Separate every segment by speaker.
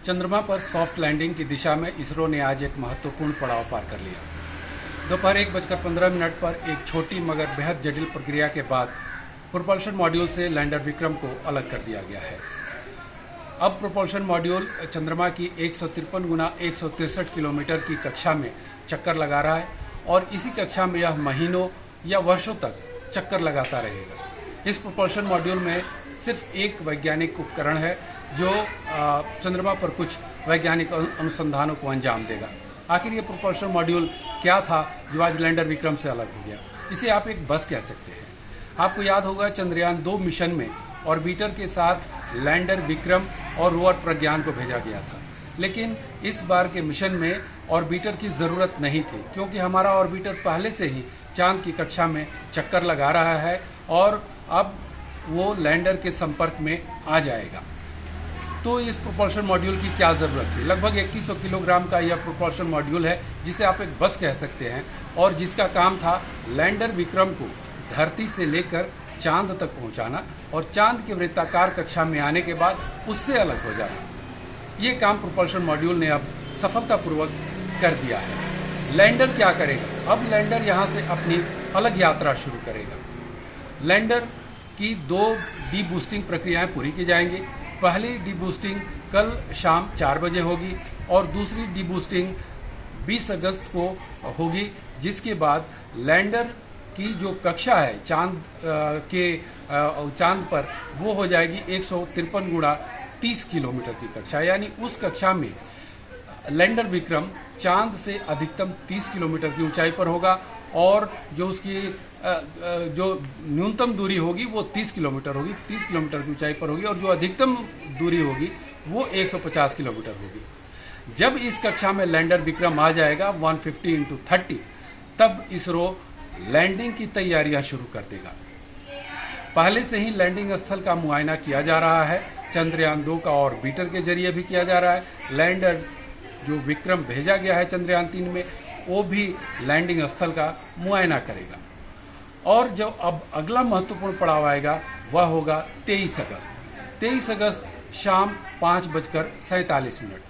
Speaker 1: चंद्रमा पर soft landing की दिशा में इसरो ने आज एक महत्वपूर्ण पड़ाव पार कर लिया। दोपहर 1:15 पर एक छोटी मगर बेहद जटिल प्रक्रिया के बाद प्रोपल्शन मॉड्यूल से लैंडर विक्रम को अलग कर दिया गया है। अब प्रोपल्शन मॉड्यूल चंद्रमा की 153 गुना 163 किलोमीटर की कक्षा में चक्कर लगा रहा है और इसी कक्षा में यह महीनों या वर्षों तक चक्कर लगाता रहेगा। इस प्रोपल्शन मॉड्यूल में सिर्फ एक वैज्ञानिक उपकरण है जो चंद्रमा पर कुछ वैज्ञानिक अनुसंधानों को अंजाम देगा। आखिर ये प्रोपल्शन मॉड्यूल क्या था जो आज लैंडर विक्रम से अलग हो गया? इसे आप एक बस कह सकते हैं। आपको याद होगा चंद्रयान 2 मिशन में ऑर्बिटर के साथ लैंडर विक्रम और रोवर प्रज्ञान को भेजा गया था, लेकिन इस बार के मिशन में ऑर्बिटर की जरूरत नहीं थी क्योंकि हमारा ऑर्बिटर पहले से ही चांद की कक्षा में चक्कर लगा रहा है और अब वो लैंडर के संपर्क में आ जाएगा। तो इस प्रोपल्शन मॉड्यूल की क्या जरूरत थी? लगभग 2100 किलोग्राम का यह प्रोपल्शन मॉड्यूल है जिसे आप एक बस कह सकते हैं और जिसका काम था लैंडर विक्रम को धरती से लेकर चांद तक पहुंचाना और चांद के वृत्ताकार कक्षा में आने के बाद उससे अलग हो जाना। ये काम प्रोपल्शन मॉड्यूल ने अब सफलतापूर्वक कर दिया है। लैंडर क्या करेगा? अब लैंडर यहां से अपनी अलग यात्रा शुरू करेगा। लैंडर की 2 डीबूस्टिंग प्रक्रियाएं पूरी की जाएंगी। पहली डीबूस्टिंग कल शाम 4 बजे होगी और दूसरी डीबूस्टिंग 20 अगस्त को होगी, जिसके बाद लैंडर की जो कक्षा है चांद पर वो हो जाएगी 153 गुणा 30 किलोमीटर की कक्षा, यानी उस कक्षा में लैंडर विक्रम चांद से अधिकतम 30 किलोमीटर की ऊंचाई पर होगा और जो उसकी जो न्यूनतम दूरी होगी वो 30 किलोमीटर होगी, 30 किलोमीटर की ऊंचाई पर होगी और जो अधिकतम दूरी होगी वो 150 किलोमीटर होगी। जब इस कक्षा में लैंडर विक्रम आ जाएगा 150 × 30, तब इसरो लैंडिंग की तैयारियां शुरू कर देगा। पहले से ही लैंडिंग स्थल का मुआयना किया जा रहा है। चंद्रयान 2 का ऑर्बिटर के जरिए भी किया जा रहा है। लैंडर जो विक्रम भेजा गया है चंद्रयान 3 में, वो भी लैंडिंग स्थल का मुआयना करेगा। और जो अब अगला महत्वपूर्ण पड़ाव आएगा वह होगा 23 अगस्त। 23 अगस्त शाम 5:47।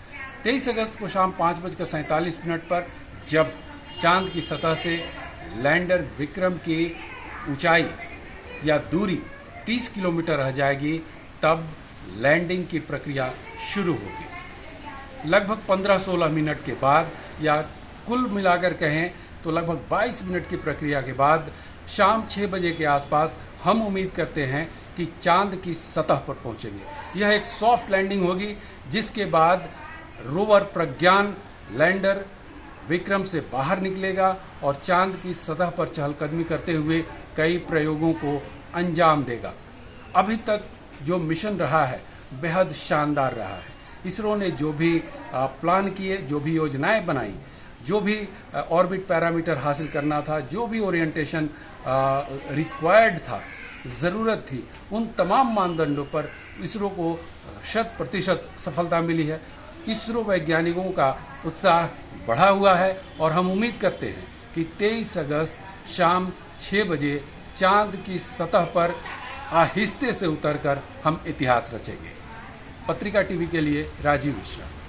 Speaker 1: 23 अगस्त को शाम 5:47 पर जब चांद की सतह से लैंडर विक्रम की ऊंचाई या दूरी 30 किलोमीटर रह जाएगी, तब लैंडिंग की प्रक्रिया शुरू होगी। लगभग 15-16 मिनट के बाद, या कुल मिलाकर कहें तो लगभग 22 मिनट की प्रक्रिया के बाद शाम 6 बजे के आसपास हम उम्मीद करते हैं कि चांद की सतह पर पहुंचेंगे। यह एक सॉफ्ट लैंडिंग होगी जिसके बाद रोवर प्रज्ञान लैंडर विक्रम से बाहर निकलेगा और चांद की सतह पर चहलकदमी करते हुए कई प्रयोगों को अंजाम देगा। अभी तक जो मिशन रहा है बेहद शानदार रहा है। इसरो ने जो भी प्लान किए, जो भी योजनाएं बनाई, जो भी ऑर्बिट पैरामीटर हासिल करना था, जो भी ओरिएंटेशन रिक्वायर्ड था, जरूरत थी, उन तमाम मानदंडों पर इसरो को 100% सफलता मिली है। इसरो वैज्ञानिकों का उत्साह बढ़ा हुआ है और हम उम्मीद करते हैं कि 23 अगस्त शाम 6 बजे चांद की सतह पर आहिस्ते से उतरकर हम इतिहास रचेंगे। पत्रिका टीवी के लिए राजीव मिश्रा।